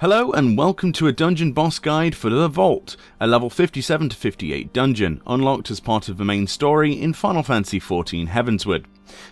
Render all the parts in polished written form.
Hello and welcome to a dungeon boss guide for the Vault, a level 57 to 58 dungeon, unlocked as part of the main story in Final Fantasy XIV Heavensward.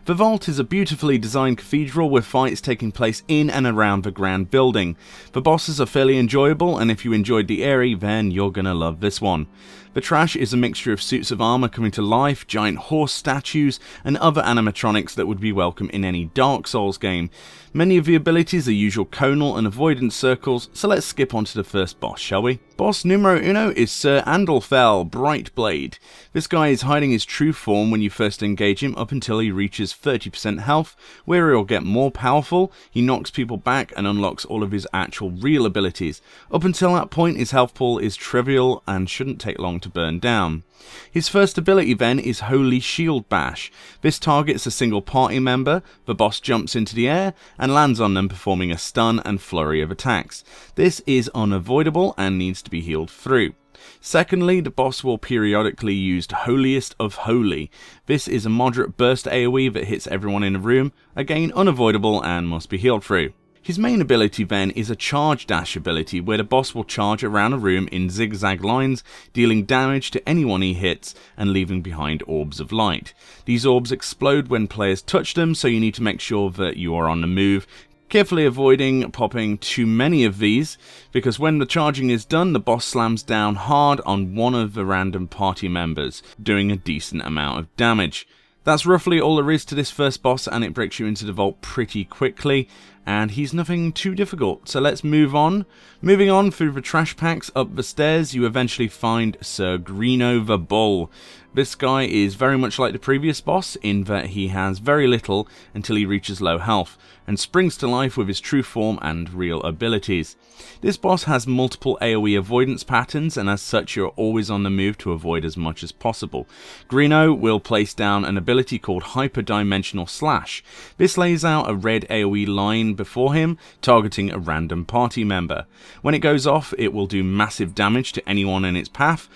The Vault is a beautifully designed cathedral with fights taking place in and around the grand building. The bosses are fairly enjoyable, and if you enjoyed the area, then you're gonna love this one. The trash is a mixture of suits of armour coming to life, giant horse statues, and other animatronics that would be welcome in any Dark Souls game. Many of the abilities are usual conal and avoidance circles, so let's skip on to the first boss, shall we? Boss numero uno is Sir LvL, Brightblade. This guy is hiding his true form when you first engage him up until he reaches 30% health, where he'll get more powerful, he knocks people back and unlocks all of his actual real abilities. Up until that point his health pool is trivial and shouldn't take long to burn down. His first ability then is Holy Shield Bash. This targets a single party member, the boss jumps into the air and lands on them, performing a stun and flurry of attacks. This is unavoidable and needs to be healed through. Secondly, the boss will periodically use Holiest of Holy. This is a moderate burst AoE that hits everyone in a room, again unavoidable and must be healed through. His main ability then is a charge dash ability where the boss will charge around a room in zigzag lines, dealing damage to anyone he hits and leaving behind orbs of light. These orbs explode when players touch them, so you need to make sure that you are on the move, carefully avoiding popping too many of these, because when the charging is done, the boss slams down hard on one of the random party members, doing a decent amount of damage. That's roughly all there is to this first boss, and it breaks you into the vault pretty quickly, and he's nothing too difficult, so let's move on. Moving on through the trash packs up the stairs, you eventually find Sir Greenough the Bull. This guy is very much like the previous boss in that he has very little until he reaches low health, and springs to life with his true form and real abilities. This boss has multiple AoE avoidance patterns, and as such you're always on the move to avoid as much as possible. Greenough will place down an ability called Hyperdimensional Slash. This lays out a red AoE line before him, targeting a random party member. When it goes off, it will do massive damage to anyone in its path,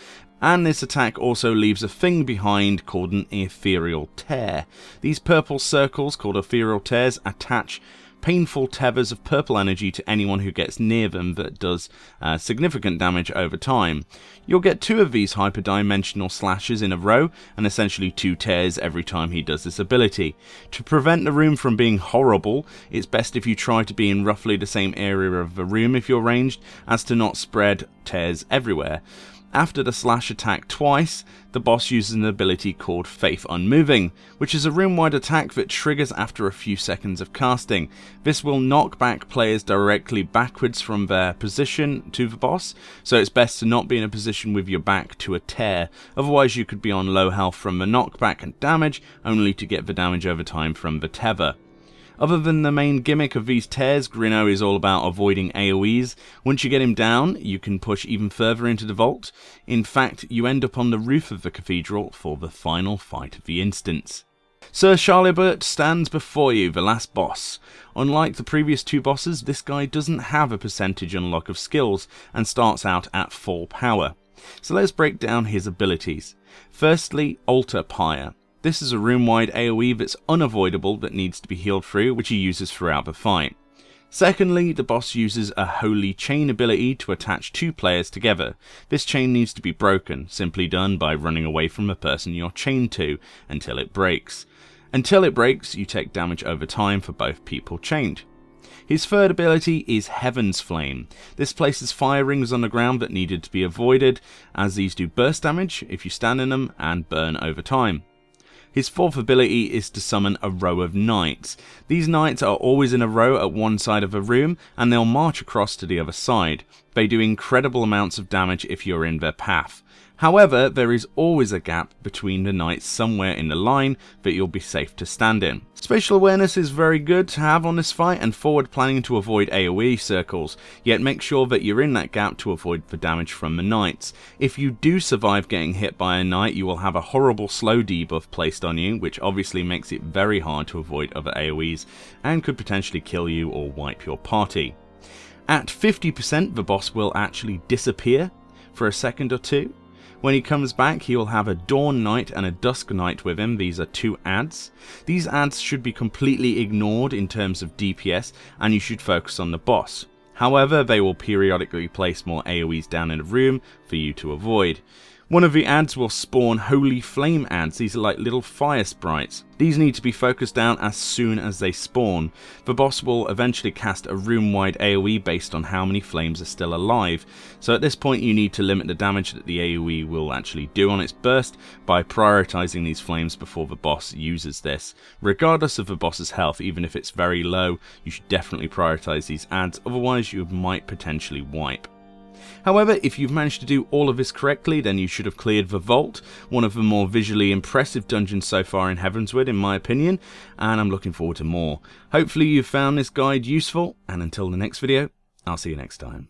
and this attack also leaves a thing behind called an ethereal tear. These purple circles called ethereal tears attach painful tethers of purple energy to anyone who gets near them that does significant damage over time. You'll get 2 of these hyperdimensional slashes in a row, and essentially 2 tears every time he does this ability. To prevent the room from being horrible, it's best if you try to be in roughly the same area of the room if you're ranged, as to not spread tears everywhere. After the slash attack twice, the boss uses an ability called Faith Unmoving, which is a room-wide attack that triggers after a few seconds of casting. This will knock back players directly backwards from their position to the boss, so it's best to not be in a position with your back to a tear, otherwise you could be on low health from the knockback and damage, only to get the damage over time from the tether. Other than the main gimmick of these tears, Greenough is all about avoiding AoEs. Once you get him down, you can push even further into the vault. In fact, you end up on the roof of the cathedral for the final fight of the instance. Sir Charla stands before you, the last boss. Unlike the previous 2 bosses, this guy doesn't have a percentage unlock of skills and starts out at full power. So let's break down his abilities. Firstly, Altar Pyre. This is a room-wide AoE that's unavoidable that needs to be healed through, which he uses throughout the fight. Secondly, the boss uses a Holy Chain ability to attach 2 players together. This chain needs to be broken, simply done by running away from the person you're chained to until it breaks. Until it breaks, you take damage over time for both people chained. His third ability is Heaven's Flame. This places fire rings on the ground that needed to be avoided, as these do burst damage if you stand in them and burn over time. His fourth ability is to summon a row of knights. These knights are always in a row at one side of a room, and they'll march across to the other side. They do incredible amounts of damage if you're in their path. However, there is always a gap between the knights somewhere in the line that you'll be safe to stand in. Spatial awareness is very good to have on this fight, and forward planning to avoid AoE circles, yet make sure that you're in that gap to avoid the damage from the knights. If you do survive getting hit by a knight, you will have a horrible slow debuff placed on you, which obviously makes it very hard to avoid other AoEs, and could potentially kill you or wipe your party. At 50%, the boss will actually disappear for a second or two. When he comes back, he will have a Dawn Knight and a Dusk Knight with him. These are 2 adds. These adds should be completely ignored in terms of DPS, and you should focus on the boss. However, they will periodically place more AoEs down in a room for you to avoid. One of the ads will spawn Holy Flame ads. These are like little fire sprites. These need to be focused down as soon as they spawn. The boss will eventually cast a room-wide AoE based on how many flames are still alive. So at this point you need to limit the damage that the AoE will actually do on its burst by prioritizing these flames before the boss uses this. Regardless of the boss's health, even if it's very low, you should definitely prioritize these ads, otherwise you might potentially wipe. However, if you've managed to do all of this correctly, then you should have cleared the Vault, one of the more visually impressive dungeons so far in Heavensward in my opinion, and I'm looking forward to more. Hopefully you've found this guide useful, and until the next video, I'll see you next time.